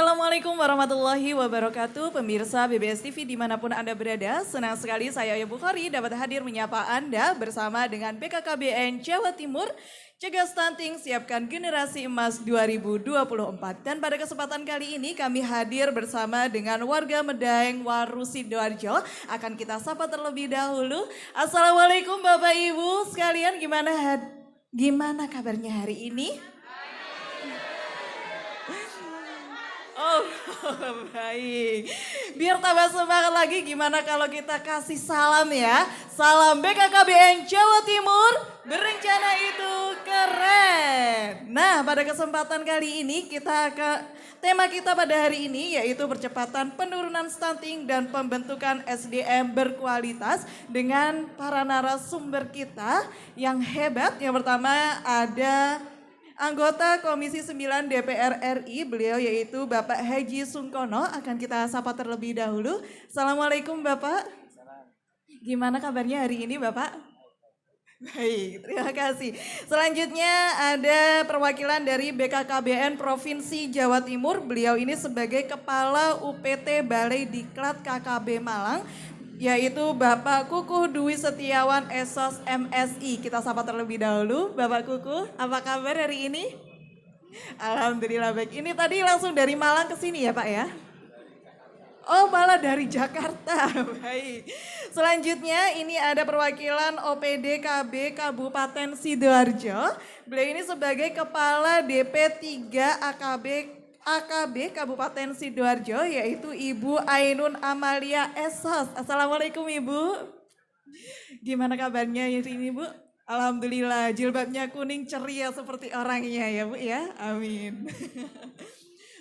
Assalamualaikum warahmatullahi wabarakatuh. Pemirsa BBS TV dimanapun Anda berada, senang sekali saya Aya Bukhari dapat hadir menyapa Anda bersama dengan BKKBN Jawa Timur, Cegah Stunting, Siapkan Generasi Emas 2024. Dan pada kesempatan kali ini kami hadir bersama dengan warga Medaeng, Waru, Sidoarjo. Akan kita sapa terlebih dahulu. Assalamualaikum Bapak Ibu sekalian, gimana kabarnya hari ini? Oh baik, biar tambah semangat lagi gimana kalau kita kasih salam ya. Salam BKKBN Jawa Timur, berencana itu keren. Nah pada kesempatan kali ini tema kita pada hari ini yaitu percepatan penurunan stunting dan pembentukan SDM berkualitas dengan para narasumber kita yang hebat. Yang pertama ada anggota Komisi 9 DPR RI, beliau yaitu Bapak Haji Sungkono, akan kita sapa terlebih dahulu. Assalamualaikum Bapak. Gimana kabarnya hari ini Bapak? Baik, terima kasih. Selanjutnya ada perwakilan dari BKKBN Provinsi Jawa Timur, beliau ini sebagai Kepala UPT Balai Diklat KKB Malang, yaitu Bapak Kukuh Dwi Setiawan Esos MSI. Kita sapa terlebih dahulu. Bapak Kukuh, apa kabar hari ini? Alhamdulillah baik. Ini tadi langsung dari Malang ke sini ya Pak ya? Oh malah dari Jakarta, baik. Selanjutnya ini ada perwakilan OPD KB Kabupaten Sidoarjo. Beliau ini sebagai Kepala DP 3 AKB Kabupaten Sidoarjo, yaitu Ibu Ainun Amalia Esos. Assalamualaikum Ibu. Gimana kabarnya hari ini Bu? Alhamdulillah, jilbabnya kuning ceria seperti orangnya ya Bu ya. Amin.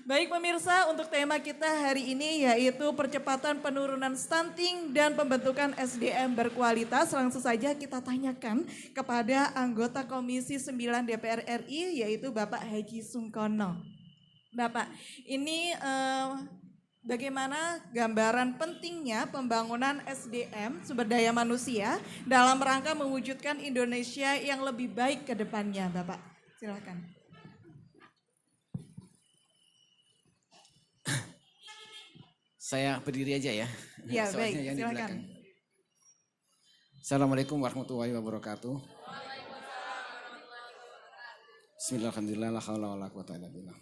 Baik pemirsa, untuk tema kita hari ini yaitu percepatan penurunan stunting dan pembentukan SDM berkualitas. Langsung saja kita tanyakan kepada anggota Komisi 9 DPR RI yaitu Bapak Haji Sungkono. Bapak, ini bagaimana gambaran pentingnya pembangunan SDM, sumber daya manusia, dalam rangka mewujudkan Indonesia yang lebih baik ke depannya, Bapak? Silakan. Saya berdiri aja ya. Ya baik, silakan. Assalamualaikum warahmatullahi wabarakatuh. Bismillahirrahmanirrahim. La haula wala quwata illa billah.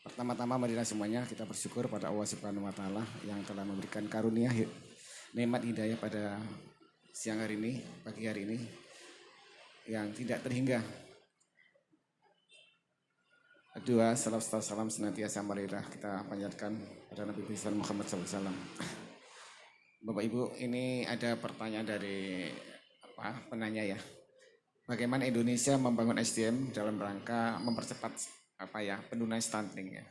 Pertama-tama marilah semuanya kita bersyukur pada Allah Subhanahu wa taala yang telah memberikan karunia nikmat hidayah pada siang hari ini, pagi hari ini yang tidak terhingga. Kedua, salam senantiasa marilah kita panjatkan pada Nabi besar Muhammad SAW. Bapak Ibu, ini ada pertanyaan dari penanya ya. Bagaimana Indonesia membangun SDM dalam rangka mempercepat penurunan stunting ya.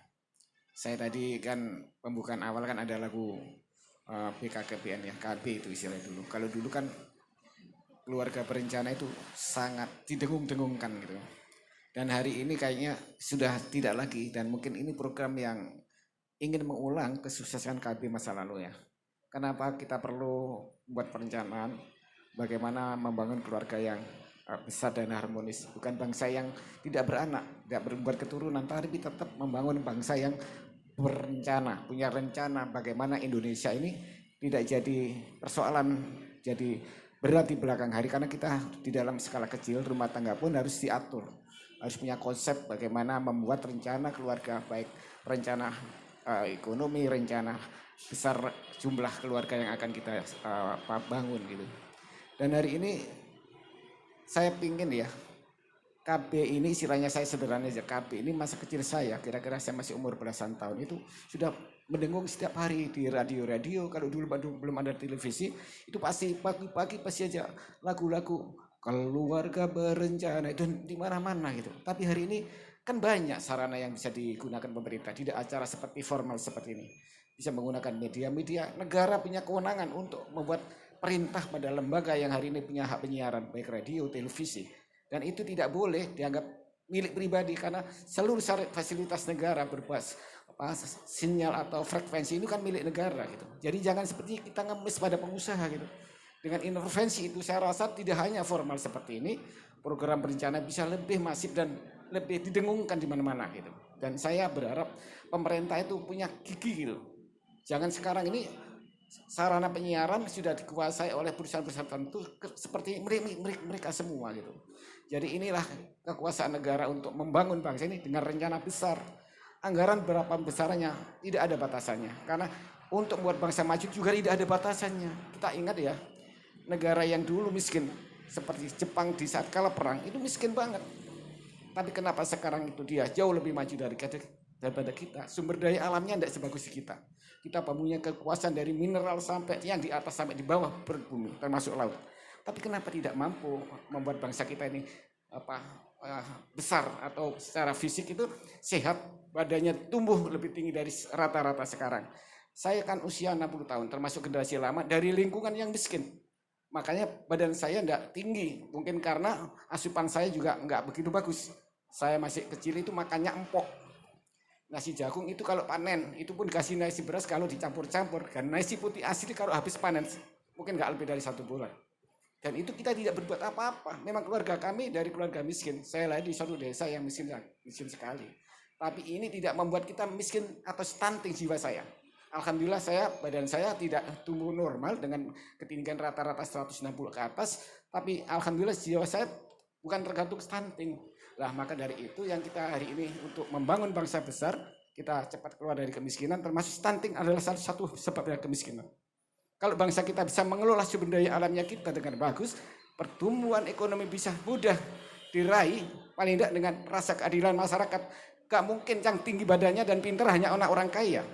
Saya tadi kan pembukaan awal kan ada lagu BKKBN ya, KB itu istilahnya dulu. Kalau dulu kan keluarga berencana itu sangat didengung-dengungkan gitu. Dan hari ini kayaknya sudah tidak lagi dan mungkin ini program yang ingin mengulang kesuksesan KB masa lalu ya. Kenapa kita perlu buat perencanaan bagaimana membangun keluarga yang besar dan harmonis, bukan bangsa yang tidak beranak, tidak berbuat keturunan, tapi tetap membangun bangsa yang berencana, punya rencana bagaimana Indonesia ini tidak jadi persoalan, jadi berat di belakang hari, karena kita di dalam skala kecil rumah tangga pun harus diatur, harus punya konsep bagaimana membuat rencana keluarga, baik rencana ekonomi, rencana besar jumlah keluarga yang akan kita bangun gitu. Dan hari ini saya pingin ya, KB ini istilahnya saya sederhana aja, KB ini masa kecil saya, kira-kira saya masih umur belasan tahun itu sudah mendengung setiap hari di radio-radio, kalau dulu belum ada televisi, itu pasti pagi-pagi pasti aja lagu-lagu keluarga berencana itu di mana-mana gitu. Tapi hari ini kan banyak sarana yang bisa digunakan pemerintah, tidak acara seperti formal seperti ini. Bisa menggunakan media-media, negara punya kewenangan untuk membuat perintah pada lembaga yang hari ini punya hak penyiaran, baik radio, televisi. Dan itu tidak boleh dianggap milik pribadi karena seluruh fasilitas negara berbuat sinyal atau frekuensi itu kan milik negara gitu. Jadi jangan seperti kita ngemis pada pengusaha gitu. Dengan intervensi itu saya rasa tidak hanya formal seperti ini, program berencana bisa lebih masif dan lebih didengungkan di mana-mana gitu. Dan saya berharap pemerintah itu punya gigi gitu. Jangan sekarang ini sarana penyiaran sudah dikuasai oleh perusahaan-perusahaan tertentu seperti mereka semua gitu. Jadi inilah kekuasaan negara untuk membangun bangsa ini dengan rencana besar. Anggaran berapa besarnya tidak ada batasannya. Karena untuk membuat bangsa maju juga tidak ada batasannya. Kita ingat ya, negara yang dulu miskin seperti Jepang di saat kala perang itu miskin banget. Tapi kenapa sekarang itu dia jauh lebih maju daripada kita? Sumber daya alamnya tidak sebagus kita. Kita punya kekuasaan dari mineral sampai yang di atas sampai di bawah perut bumi, termasuk laut. Tapi kenapa tidak mampu membuat bangsa kita ini besar atau secara fisik itu sehat, badannya tumbuh lebih tinggi dari rata-rata sekarang. Saya kan usia 60 tahun, termasuk generasi lama dari lingkungan yang miskin. Makanya badan saya tidak tinggi, mungkin karena asupan saya juga nggak begitu bagus. Saya masih kecil itu makannya empok. Nasi jagung itu kalau panen, itu pun kasih nasi beras kalau dicampur-campur. Dan nasi putih asli kalau habis panen, mungkin nggak lebih dari 1 bulan. Dan itu kita tidak berbuat apa-apa. Memang keluarga kami dari keluarga miskin. Saya lahir di suatu desa yang miskin sekali. Tapi ini tidak membuat kita miskin atau stunting jiwa saya. Alhamdulillah badan saya tidak tumbuh normal dengan ketinggian rata-rata 160 ke atas. Tapi alhamdulillah jiwa saya bukan tergantung stunting. Lah maka dari itu yang kita hari ini untuk membangun bangsa besar, kita cepat keluar dari kemiskinan, termasuk stunting adalah salah satu sebab dari kemiskinan. Kalau bangsa kita bisa mengelola sumber daya alamnya kita dengan bagus, pertumbuhan ekonomi bisa mudah diraih, paling tidak dengan rasa keadilan masyarakat. Gak mungkin yang tinggi badannya dan pintar hanya orang kaya.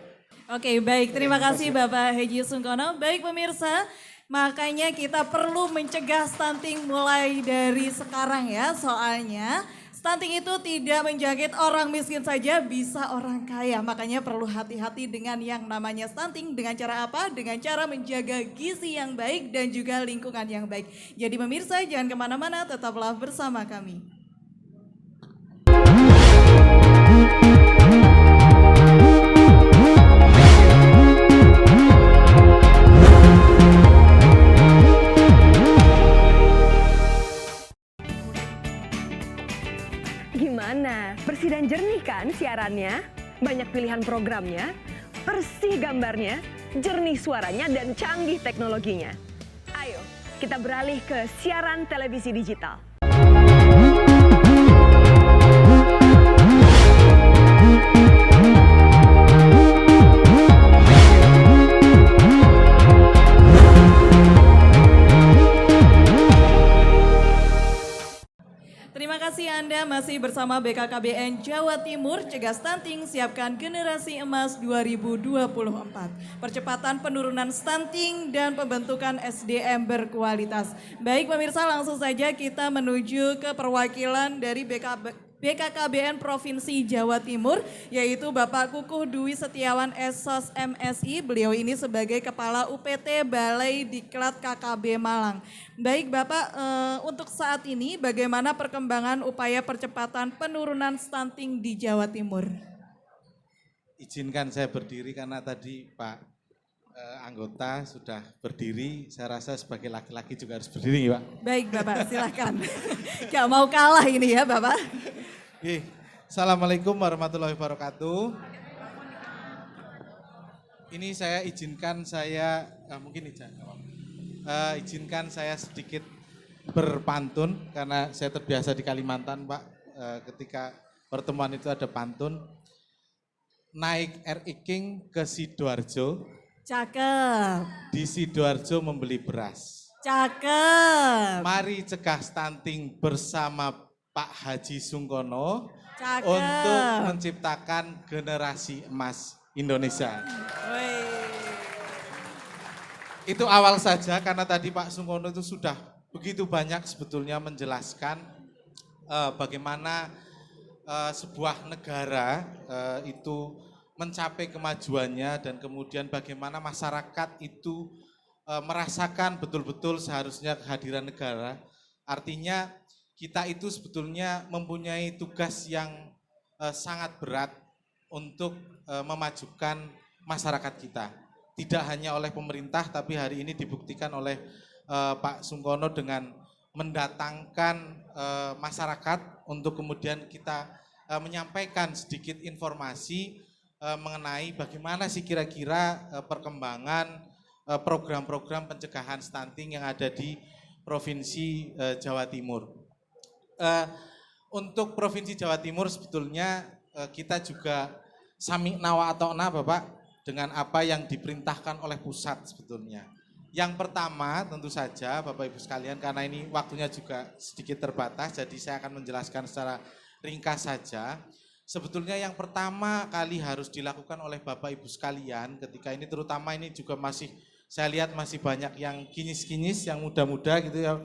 Oke, baik. Terima kasih Bapak Heji Sungkono. Baik pemirsa, makanya kita perlu mencegah stunting mulai dari sekarang ya. Soalnya stunting itu tidak menjangkit orang miskin saja, bisa orang kaya. Makanya perlu hati-hati dengan yang namanya stunting. Dengan cara apa? Dengan cara menjaga gizi yang baik dan juga lingkungan yang baik. Jadi pemirsa jangan kemana-mana, tetaplah bersama kami. Gimana? Bersih dan jernih kan siarannya? Banyak pilihan programnya, bersih gambarnya, jernih suaranya, dan canggih teknologinya. Ayo, kita beralih ke siaran televisi digital. Terima kasih Anda masih bersama BKKBN Jawa Timur, Cegah Stunting, Siapkan Generasi Emas 2024. Percepatan penurunan stunting dan pembentukan SDM berkualitas. Baik pemirsa, langsung saja kita menuju ke perwakilan dari BKKBN Provinsi Jawa Timur, yaitu Bapak Kukuh Dwi Setiawan SOS MSI. Beliau ini sebagai Kepala UPT Balai Diklat KKB Malang. Baik Bapak, untuk saat ini bagaimana perkembangan upaya percepatan penurunan stunting di Jawa Timur? Izinkan saya berdiri karena tadi Pak anggota sudah berdiri, saya rasa sebagai laki-laki juga harus berdiri Pak. Baik Bapak, silakan. Gak mau kalah ini ya Bapak. Assalamualaikum warahmatullahi wabarakatuh. Ini saya izinkan saya sedikit berpantun karena saya terbiasa di Kalimantan Pak, ketika pertemuan itu ada pantun. Naik King ke Sidoarjo. Cakep. Di Sidoarjo membeli beras. Cakep. Mari cegah stunting bersama Pak Haji Sungkono. Cakep. Untuk menciptakan generasi emas Indonesia. Itu awal saja karena tadi Pak Sungkono itu sudah begitu banyak sebetulnya menjelaskan bagaimana sebuah negara itu mencapai kemajuannya dan kemudian bagaimana masyarakat itu merasakan betul-betul seharusnya kehadiran negara. Artinya kita itu sebetulnya mempunyai tugas yang sangat berat untuk memajukan masyarakat kita. Tidak hanya oleh pemerintah tapi hari ini dibuktikan oleh Pak Sungkono dengan mendatangkan masyarakat untuk kemudian kita menyampaikan sedikit informasi mengenai bagaimana sih kira-kira perkembangan program-program pencegahan stunting yang ada di Provinsi Jawa Timur. Untuk Provinsi Jawa Timur sebetulnya kita juga sami nawa atokna Bapak dengan apa yang diperintahkan oleh pusat sebetulnya. Yang pertama tentu saja Bapak Ibu sekalian, karena ini waktunya juga sedikit terbatas, jadi saya akan menjelaskan secara ringkas saja. Sebetulnya yang pertama kali harus dilakukan oleh Bapak Ibu sekalian ketika ini, terutama ini juga masih saya lihat masih banyak yang kinyis-kinyis, yang muda-muda gitu ya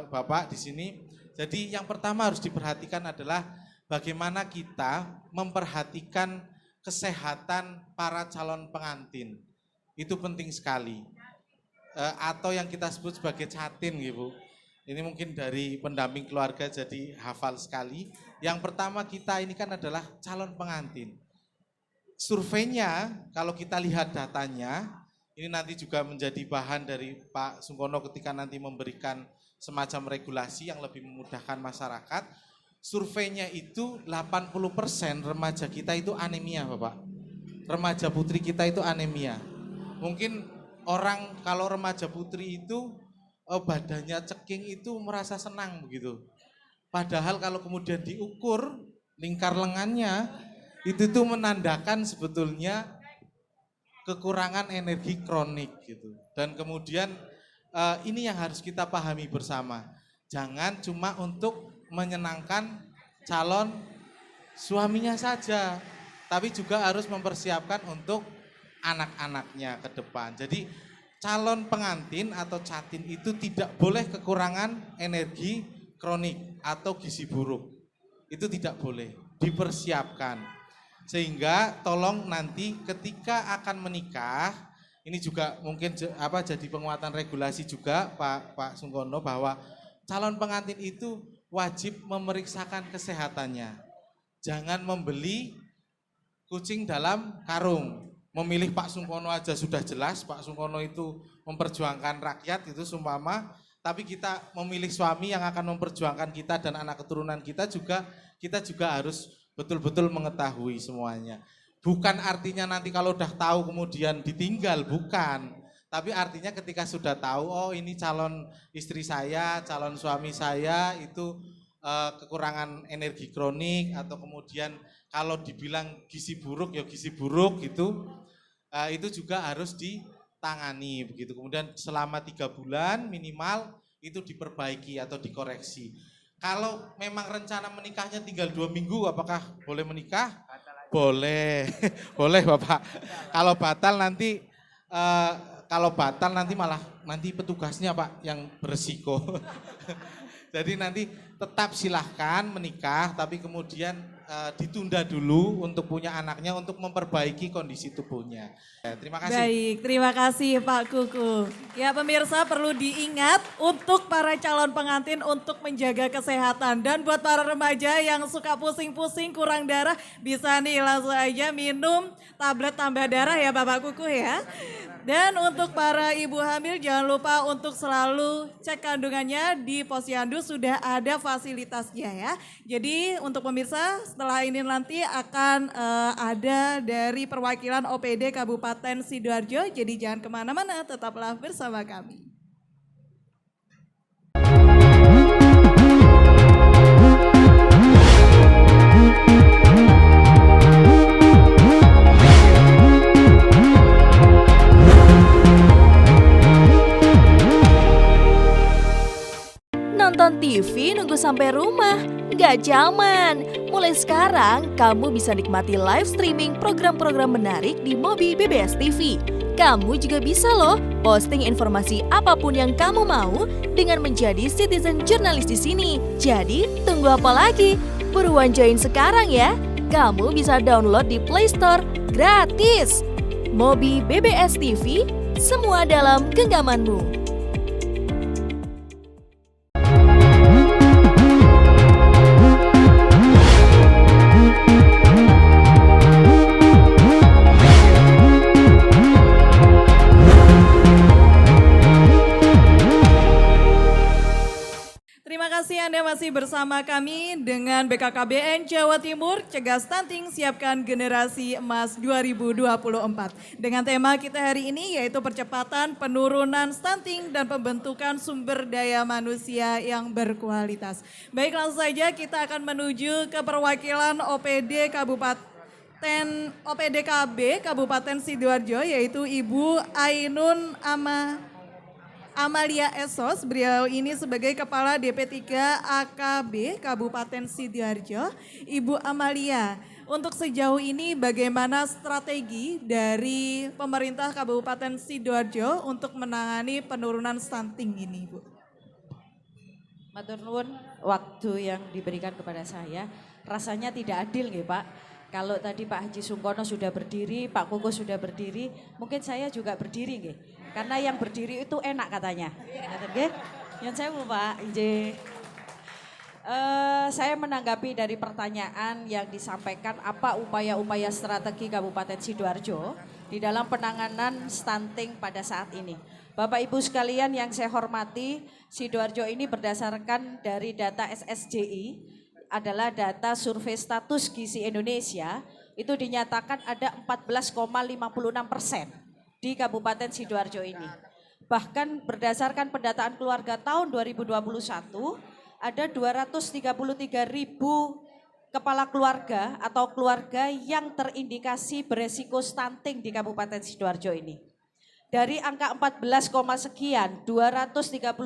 Bapak di sini. Jadi yang pertama harus diperhatikan adalah bagaimana kita memperhatikan kesehatan para calon pengantin. Itu penting sekali. Atau yang kita sebut sebagai catin gitu. Ini mungkin dari pendamping keluarga jadi hafal sekali. Yang pertama kita ini kan adalah calon pengantin. Surveinya kalau kita lihat datanya, ini nanti juga menjadi bahan dari Pak Sungkono ketika nanti memberikan semacam regulasi yang lebih memudahkan masyarakat. Surveinya itu 80% remaja kita itu anemia Bapak. Remaja putri kita itu anemia. Mungkin orang kalau remaja putri itu badannya ceking itu merasa senang begitu. Padahal kalau kemudian diukur lingkar lengannya itu tuh menandakan sebetulnya kekurangan energi kronik gitu. Dan kemudian ini yang harus kita pahami bersama. Jangan cuma untuk menyenangkan calon suaminya saja, tapi juga harus mempersiapkan untuk anak-anaknya ke depan. Jadi calon pengantin atau catin itu tidak boleh kekurangan energi kronik atau gizi buruk. Itu tidak boleh, dipersiapkan. Sehingga tolong nanti ketika akan menikah, ini juga mungkin jadi penguatan regulasi juga Pak Sungkono, bahwa calon pengantin itu wajib memeriksakan kesehatannya. Jangan membeli kucing dalam karung. Memilih Pak Sungkono aja sudah jelas, Pak Sungkono itu memperjuangkan rakyat itu sumpama, tapi kita memilih suami yang akan memperjuangkan kita dan anak keturunan kita juga harus betul-betul mengetahui semuanya. Bukan artinya nanti kalau udah tahu kemudian ditinggal, bukan. Tapi artinya ketika sudah tahu, oh ini calon istri saya, calon suami saya itu kekurangan energi kronik, atau kemudian kalau dibilang gizi buruk ya gizi buruk gitu, itu juga harus ditangani begitu. Kemudian selama 3 bulan minimal itu diperbaiki atau dikoreksi. Kalau memang rencana menikahnya tinggal 2 minggu, apakah boleh menikah? Boleh, boleh Bapak. Kalau batal nanti malah petugasnya Pak yang beresiko. Jadi nanti tetap silahkan menikah, tapi kemudian ditunda dulu untuk punya anaknya untuk memperbaiki kondisi tubuhnya. Terima kasih. Baik, terima kasih Pak Kuku. Ya pemirsa, perlu diingat untuk para calon pengantin untuk menjaga kesehatan. Dan buat para remaja yang suka pusing-pusing, kurang darah, bisa nih langsung aja minum tablet tambah darah ya Bapak Kuku ya. Dan untuk para ibu hamil jangan lupa untuk selalu cek kandungannya, di Posyandu sudah ada fasilitasnya ya. Jadi untuk pemirsa setelah ini nanti akan ada dari perwakilan OPD Kabupaten Sidoarjo. Jadi jangan kemana-mana, tetaplah bersama kami. Nonton TV nunggu sampai rumah? Nggak zaman. Mulai sekarang, kamu bisa nikmati live streaming program-program menarik di Mobi BBS TV. Kamu juga bisa loh posting informasi apapun yang kamu mau dengan menjadi citizen jurnalis di sini. Jadi, tunggu apa lagi? Buruan join sekarang ya. Kamu bisa download di Play Store gratis. Mobi BBS TV, semua dalam genggamanmu. Anda masih bersama kami dengan BKKBN Jawa Timur, Cegah Stunting, Siapkan Generasi Emas 2024. Dengan tema kita hari ini yaitu percepatan penurunan stunting dan pembentukan sumber daya manusia yang berkualitas. Baik, langsung saja kita akan menuju ke perwakilan OPDKB Kabupaten Sidoarjo yaitu Ibu Ainun Amalia Esos. Beliau ini sebagai Kepala DP3 AKB Kabupaten Sidoarjo. Ibu Amalia, untuk sejauh ini bagaimana strategi dari pemerintah Kabupaten Sidoarjo untuk menangani penurunan stunting ini, Bu? Matur nuwun, waktu yang diberikan kepada saya rasanya tidak adil nggih Pak. Kalau tadi Pak Haji Sungkono sudah berdiri, Pak Koko sudah berdiri, mungkin saya juga berdiri nggih. Karena yang berdiri itu enak katanya. Nggih? Yang saya mau Pak, nggih. Saya menanggapi dari pertanyaan yang disampaikan apa upaya-upaya strategi Kabupaten Sidoarjo di dalam penanganan stunting pada saat ini. Bapak Ibu sekalian yang saya hormati, Sidoarjo ini berdasarkan dari data SSJI adalah data survei status gizi Indonesia, itu dinyatakan ada 14,56% di Kabupaten Sidoarjo ini. Bahkan berdasarkan pendataan keluarga tahun 2021, ada 233.000 kepala keluarga atau keluarga yang terindikasi beresiko stunting di Kabupaten Sidoarjo ini. Dari angka 14, sekian, 233.000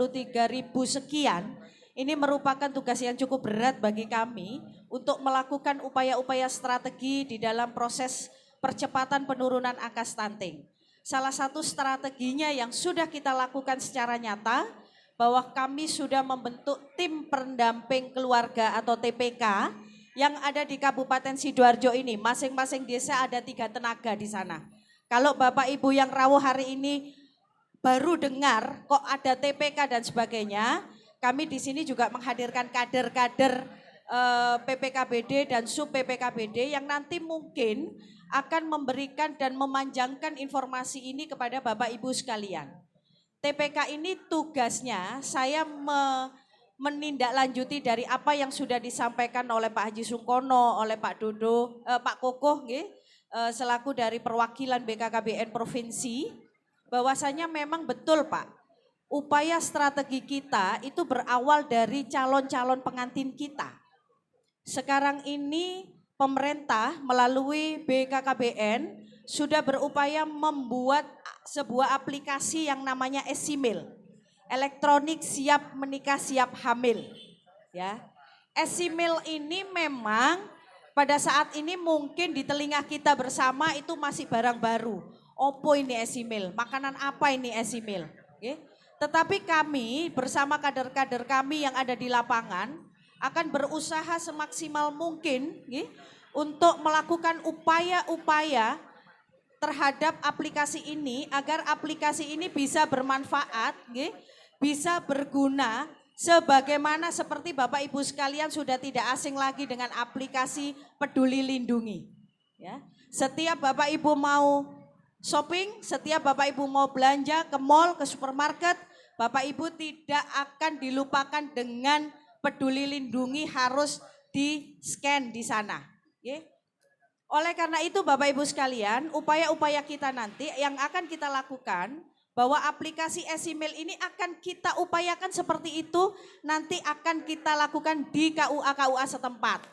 sekian, ini merupakan tugas yang cukup berat bagi kami untuk melakukan upaya-upaya strategi di dalam proses percepatan penurunan angka stunting. Salah satu strateginya yang sudah kita lakukan secara nyata, bahwa kami sudah membentuk tim pendamping keluarga atau TPK yang ada di Kabupaten Sidoarjo ini. Masing-masing desa ada 3 tenaga di sana. Kalau Bapak Ibu yang rawuh hari ini baru dengar kok ada TPK dan sebagainya, kami di sini juga menghadirkan kader-kader PPKBD dan sub PPKBD yang nanti mungkin akan memberikan dan memanjangkan informasi ini kepada Bapak Ibu sekalian. TPK ini tugasnya saya menindaklanjuti dari apa yang sudah disampaikan oleh Pak Haji Sungkono, oleh Pak Dodo, Pak Kokoh, selaku dari perwakilan BKKBN Provinsi, bahwasanya memang betul Pak, upaya strategi kita itu berawal dari calon-calon pengantin kita. Sekarang ini pemerintah melalui BKKBN sudah berupaya membuat sebuah aplikasi yang namanya Esimil, elektronik siap menikah siap hamil. Ya, Esimil ini memang pada saat ini mungkin di telinga kita bersama itu masih barang baru. Opo ini Esimil? Makanan apa ini Esimil? Okay. Tetapi kami bersama kader-kader kami yang ada di lapangan akan berusaha semaksimal mungkin untuk melakukan upaya-upaya terhadap aplikasi ini agar aplikasi ini bisa bermanfaat, bisa berguna sebagaimana seperti Bapak Ibu sekalian sudah tidak asing lagi dengan aplikasi Peduli Lindungi. Ya. Setiap Bapak Ibu mau shopping, setiap Bapak Ibu mau belanja ke mall, ke supermarket, Bapak Ibu tidak akan dilupakan dengan Peduli Lindungi harus di-scan di sana. Oleh karena itu Bapak Ibu sekalian, upaya-upaya kita nanti yang akan kita lakukan, bahwa aplikasi Esimil ini akan kita upayakan seperti itu, nanti akan kita lakukan di KUA-KUA setempat.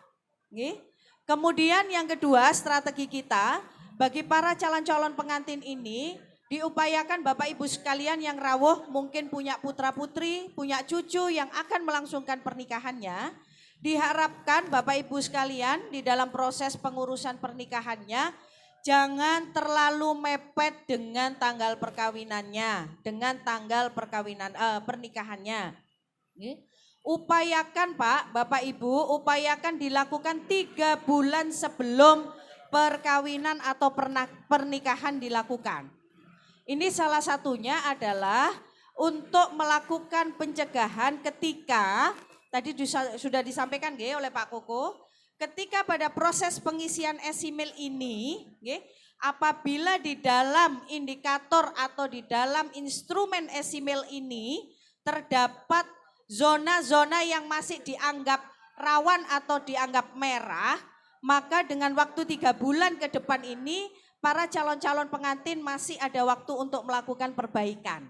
Kemudian yang kedua strategi kita, bagi para calon-calon pengantin ini, diupayakan Bapak Ibu sekalian yang rawuh mungkin punya putra-putri, punya cucu yang akan melangsungkan pernikahannya. Diharapkan Bapak Ibu sekalian di dalam proses pengurusan pernikahannya jangan terlalu mepet dengan tanggal perkawinannya, dengan tanggal pernikahannya. Upayakan Pak, Bapak Ibu, upayakan dilakukan 3 bulan sebelum perkawinan atau pernikahan dilakukan. Ini salah satunya adalah untuk melakukan pencegahan ketika, tadi sudah disampaikan oleh Pak Koko, ketika pada proses pengisian Esimil ini, apabila di dalam indikator atau di dalam instrumen Esimil ini terdapat zona-zona yang masih dianggap rawan atau dianggap merah, maka dengan waktu 3 bulan ke depan ini para calon-calon pengantin masih ada waktu untuk melakukan perbaikan.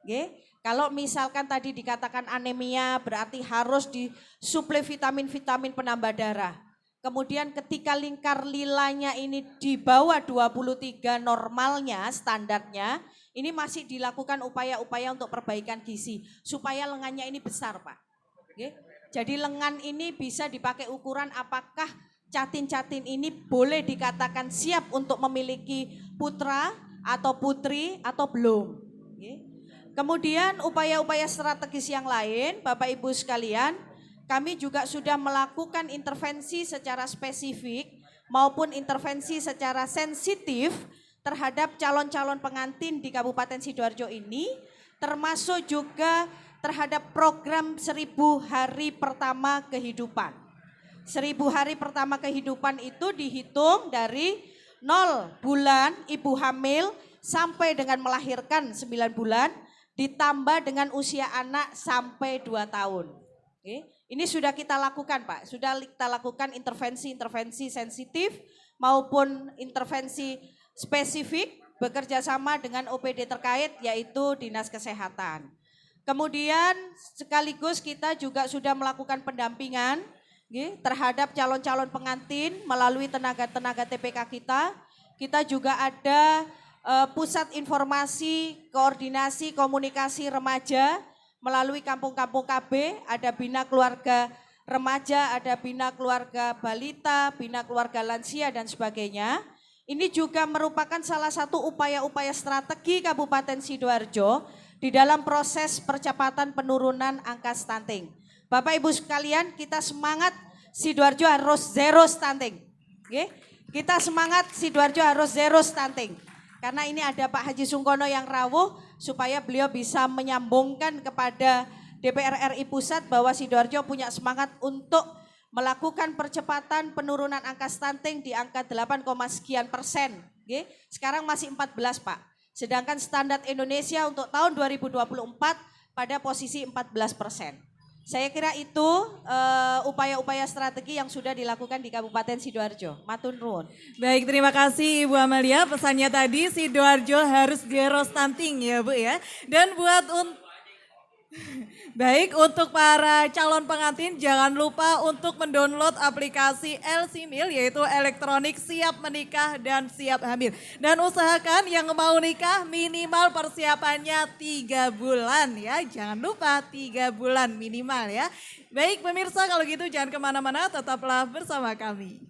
Oke? Kalau misalkan tadi dikatakan anemia berarti harus disuplai vitamin-vitamin penambah darah. Kemudian ketika lingkar lilanya ini di bawah 23 normalnya, standarnya, ini masih dilakukan upaya-upaya untuk perbaikan gizi. Supaya lengannya ini besar Pak. Oke? Jadi lengan ini bisa dipakai ukuran apakah catin-catin ini boleh dikatakan siap untuk memiliki putra atau putri atau belum. Oke? Kemudian upaya-upaya strategis yang lain, Bapak Ibu sekalian, kami juga sudah melakukan intervensi secara spesifik maupun intervensi secara sensitif terhadap calon-calon pengantin di Kabupaten Sidoarjo ini, termasuk juga terhadap program 1000 hari pertama kehidupan. 1000 hari pertama kehidupan itu dihitung dari 0 bulan ibu hamil sampai dengan melahirkan 9 bulan, ditambah dengan usia anak sampai 2 tahun. Oke. Ini sudah kita lakukan Pak, sudah kita lakukan intervensi-intervensi sensitif maupun intervensi spesifik bekerja sama dengan OPD terkait yaitu Dinas Kesehatan. Kemudian sekaligus kita juga sudah melakukan pendampingan terhadap calon-calon pengantin melalui tenaga-tenaga TPK kita. Kita juga ada pusat informasi, koordinasi, komunikasi remaja melalui kampung-kampung KB, ada bina keluarga remaja, ada bina keluarga balita, bina keluarga lansia dan sebagainya. Ini juga merupakan salah satu upaya-upaya strategi Kabupaten Sidoarjo di dalam proses percepatan penurunan angka stunting. Bapak Ibu sekalian, kita semangat Sidoarjo harus zero stunting. Oke? Kita semangat Sidoarjo harus zero stunting. Karena ini ada Pak Haji Sungkono yang rawuh supaya beliau bisa menyambungkan kepada DPR RI Pusat bahwa Sidoarjo punya semangat untuk melakukan percepatan penurunan angka stunting di angka 8, sekian persen. Oke? Sekarang masih 14 Pak. Sedangkan standar Indonesia untuk tahun 2024 pada posisi 14%. Saya kira itu upaya-upaya strategi yang sudah dilakukan di Kabupaten Sidoarjo. Matur nuwun. Baik, terima kasih Ibu Amalia. Pesannya tadi Sidoarjo harus zero stunting ya Bu ya. Dan buat baik, untuk para calon pengantin jangan lupa untuk mendownload aplikasi LCMIL yaitu elektronik siap menikah dan siap hamil. Dan usahakan yang mau nikah minimal persiapannya 3 bulan ya. Jangan lupa 3 bulan minimal ya. Baik pemirsa, kalau gitu jangan kemana-mana, tetaplah bersama kami.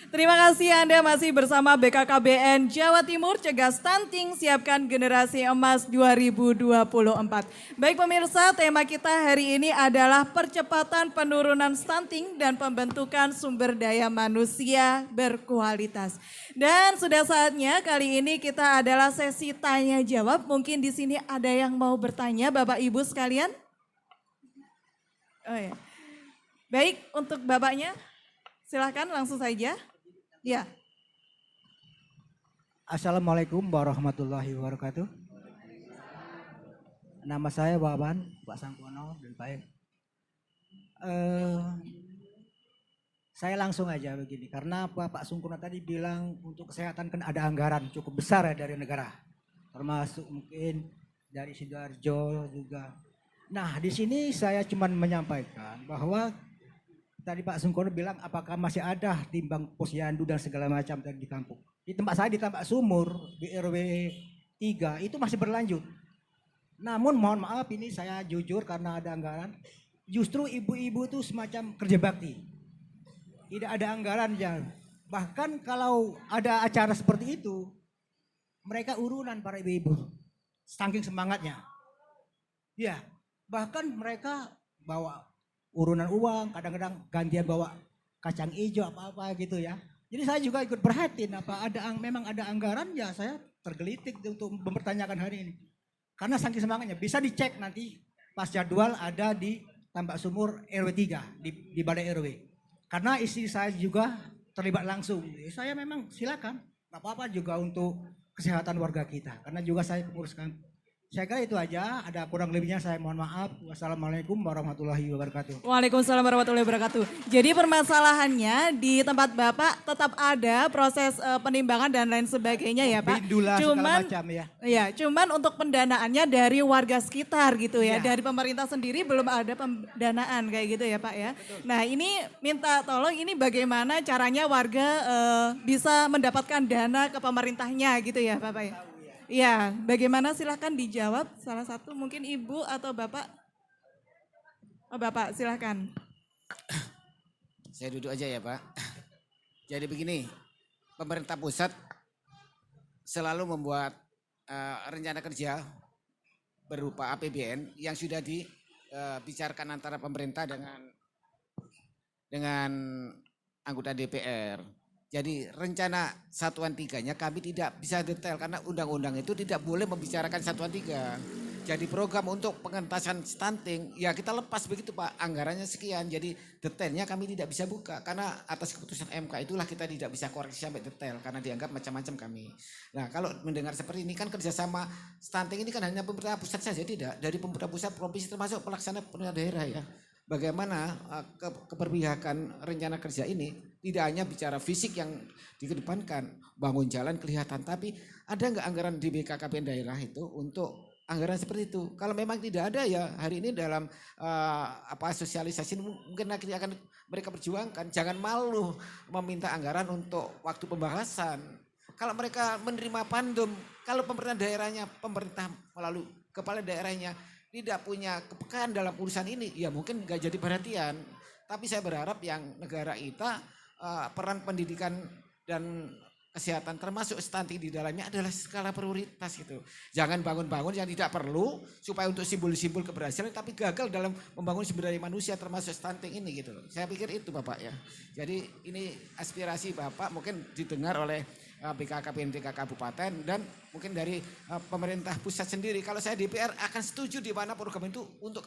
Terima kasih Anda masih bersama BKKBN Jawa Timur, Cegah Stunting, Siapkan Generasi Emas 2024. Baik pemirsa, tema kita hari ini adalah percepatan penurunan stunting dan pembentukan sumber daya manusia berkualitas. Dan sudah saatnya kali ini kita adalah sesi tanya jawab. Mungkin di sini ada yang mau bertanya Bapak Ibu sekalian? Oh ya. Baik, untuk Bapaknya silakan langsung saja. Ya. Assalamualaikum warahmatullahi wabarakatuh. Nama saya Wawan, Pak Sangkono dan Pak. Saya langsung aja begini, karena Pak Sungkono tadi bilang untuk kesehatan kan ada anggaran cukup besar ya dari negara, termasuk mungkin dari Sidoarjo juga. Nah di sini saya cuma menyampaikan bahwa tadi Pak Sungkono bilang apakah masih ada timbang posyandu dan segala macam tadi di kampung. Di tempat saya di Tambak Sumur, di RW 3 itu masih berlanjut. Namun mohon maaf ini saya jujur karena ada anggaran. Justru ibu-ibu itu semacam kerja bakti. Tidak ada anggaran yang bahkan kalau ada acara seperti itu mereka urunan para ibu-ibu. Saking semangatnya. Ya, bahkan mereka bawa urunan uang, kadang-kadang gantian bawa kacang hijau apa-apa gitu ya. Jadi saya juga ikut perhatiin apa memang ada anggaran ya, saya tergelitik untuk mempertanyakan hari ini. Karena saking semangatnya bisa dicek nanti pas jadwal ada di Tambak Sumur RW 3 di Balai RW. Karena istri saya juga terlibat langsung. Jadi saya memang silakan, nggak apa-apa juga untuk kesehatan warga kita. Karena juga saya pengurus kan. Saya kira itu aja, ada kurang lebihnya saya mohon maaf. Wassalamualaikum warahmatullahi wabarakatuh. Waalaikumsalam warahmatullahi wabarakatuh. Jadi permasalahannya di tempat Bapak tetap ada proses penimbangan dan lain sebagainya ya Pak. Bindula segala macam ya. Iya, cuman untuk pendanaannya dari warga sekitar gitu ya. Ya. Dari pemerintah sendiri belum ada pendanaan kayak gitu ya Pak ya. Nah ini minta tolong ini bagaimana caranya warga bisa mendapatkan dana ke pemerintahnya gitu ya Bapak ya. Iya, bagaimana silahkan dijawab salah satu mungkin Ibu atau Bapak. Oh Bapak silahkan. Saya duduk aja ya Pak. Jadi begini, pemerintah pusat selalu membuat rencana kerja berupa APBN yang sudah dibicarakan antara pemerintah dengan anggota DPR. Jadi rencana satuan tiganya kami tidak bisa detail karena undang-undang itu tidak boleh membicarakan satuan tiga. Jadi program untuk pengentasan stunting ya kita lepas begitu Pak, anggarannya sekian. Jadi detailnya kami tidak bisa buka karena atas keputusan MK itulah kita tidak bisa koreksi sampai detail karena dianggap macam-macam kami. Nah kalau mendengar seperti ini kan kerjasama stunting ini kan hanya pemerintah pusat saja, tidak. Dari pemerintah pusat, provinsi termasuk pelaksana pemerintah daerah ya. Bagaimana keberpihakan rencana kerja ini tidak hanya bicara fisik yang dikedepankan, bangun jalan kelihatan, tapi ada nggak anggaran di BKKBN daerah itu untuk anggaran seperti itu? Kalau memang tidak ada ya hari ini dalam sosialisasi mungkin akan mereka perjuangkan. Jangan malu meminta anggaran untuk waktu pembahasan. Kalau mereka menerima pandem, kalau pemerintah daerahnya, pemerintah melalui kepala daerahnya tidak punya kepekaan dalam urusan ini, ya mungkin nggak jadi perhatian. Tapi saya berharap yang negara kita peran pendidikan dan kesehatan termasuk stunting di dalamnya adalah skala prioritas gitu. Jangan bangun-bangun yang tidak perlu supaya untuk simbol-simbol keberhasilan tapi gagal dalam membangun sumber daya manusia termasuk stunting ini gitu. Saya pikir itu Bapak ya. Jadi ini aspirasi Bapak mungkin didengar oleh BKKBN Kabupaten dan mungkin dari pemerintah pusat sendiri. Kalau saya DPR akan setuju di mana program itu untuk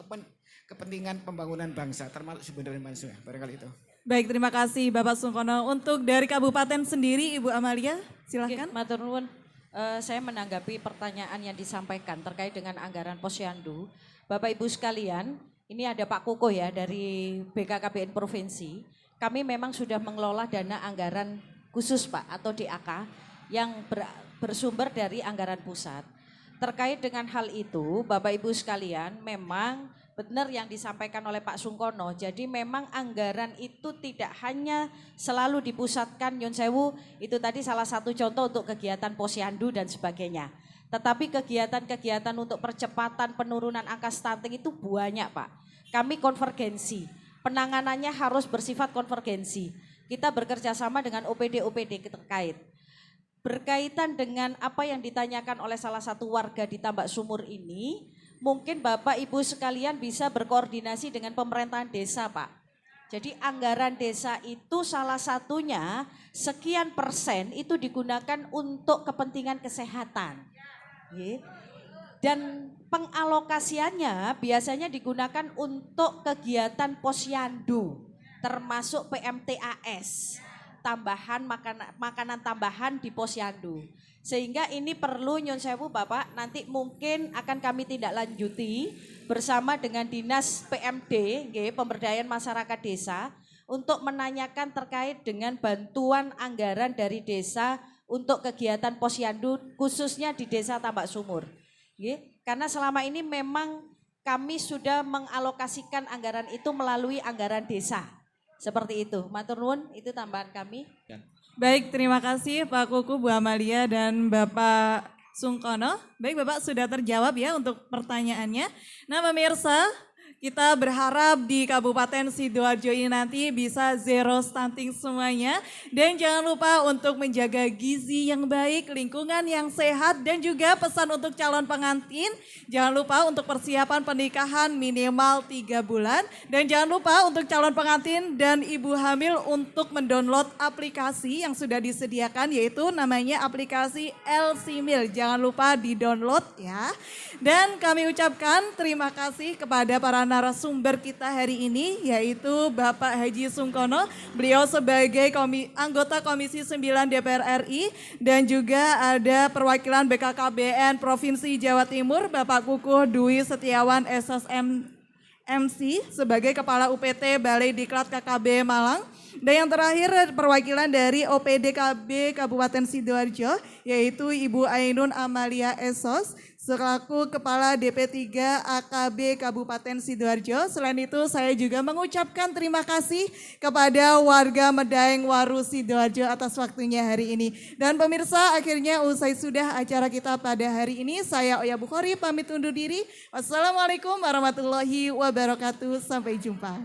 kepentingan pembangunan bangsa termasuk sumber daya manusia. Barangkali itu. Baik, terima kasih Bapak Sungkono. Untuk dari Kabupaten sendiri Ibu Amalia, silakan. Matur nuwun. Saya menanggapi pertanyaan yang disampaikan terkait dengan anggaran posyandu. Bapak Ibu sekalian, ini ada Pak Kukuh ya dari BKKBN Provinsi. Kami memang sudah mengelola dana anggaran khusus Pak atau DAK yang bersumber dari anggaran pusat. Terkait dengan hal itu, Bapak Ibu sekalian, memang benar yang disampaikan oleh Pak Sungkono. Jadi memang anggaran itu tidak hanya selalu dipusatkan Nyun Sewu, itu tadi salah satu contoh untuk kegiatan posyandu dan sebagainya. Tetapi kegiatan-kegiatan untuk percepatan penurunan angka stunting itu banyak Pak. Kami konvergensi, penanganannya harus bersifat konvergensi. kita bekerja sama dengan OPD-OPD terkait. Berkaitan dengan apa yang ditanyakan oleh salah satu warga di Tambak Sumur ini, mungkin Bapak Ibu sekalian bisa berkoordinasi dengan pemerintahan desa, Pak. Jadi anggaran desa itu salah satunya sekian persen itu digunakan untuk kepentingan kesehatan. Dan pengalokasiannya biasanya digunakan untuk kegiatan posyandu, termasuk PMTAS, tambahan makanan tambahan di posyandu. Sehingga ini perlu nyun sewu Bapak, nanti mungkin akan kami tindak lanjuti bersama dengan Dinas PMD, Pemberdayaan Masyarakat Desa, untuk menanyakan terkait dengan bantuan anggaran dari desa untuk kegiatan posyandu khususnya di Desa Tambak Sumur. Karena selama ini memang kami sudah mengalokasikan anggaran itu melalui anggaran desa. Seperti itu. Matur nuwun, itu tambahan kami. Baik, terima kasih Pak Kuku, Bu Amalia, dan Bapak Sungkono. Baik, Bapak sudah terjawab ya untuk pertanyaannya. Nah pemirsa, kita berharap di Kabupaten Sidoarjo ini nanti bisa zero stunting semuanya. Dan jangan lupa untuk menjaga gizi yang baik, lingkungan yang sehat, dan juga pesan untuk calon pengantin. Jangan lupa untuk persiapan pernikahan minimal 3 bulan. Dan jangan lupa untuk calon pengantin dan ibu hamil untuk mendownload aplikasi yang sudah disediakan, yaitu namanya aplikasi LCMIL. Jangan lupa di-download ya. Dan kami ucapkan terima kasih kepada para narasumber kita hari ini, yaitu Bapak Haji Sungkono, beliau sebagai anggota Komisi 9 DPR RI, dan juga ada perwakilan BKKBN Provinsi Jawa Timur, Bapak Kukuh Dwi Setiawan SSM MC sebagai Kepala UPT Balai Diklat KKB Malang. Dan yang terakhir perwakilan dari OPDKB Kabupaten Sidoarjo, yaitu Ibu Ainun Amalia Esos selaku Kepala DP3 AKB Kabupaten Sidoarjo. Selain itu saya juga mengucapkan terima kasih kepada warga Medaeng Waru Sidoarjo atas waktunya hari ini. Dan pemirsa, akhirnya usai sudah acara kita pada hari ini. Saya Oya Bukhari pamit undur diri. Wassalamualaikum warahmatullahi wabarakatuh. Sampai jumpa.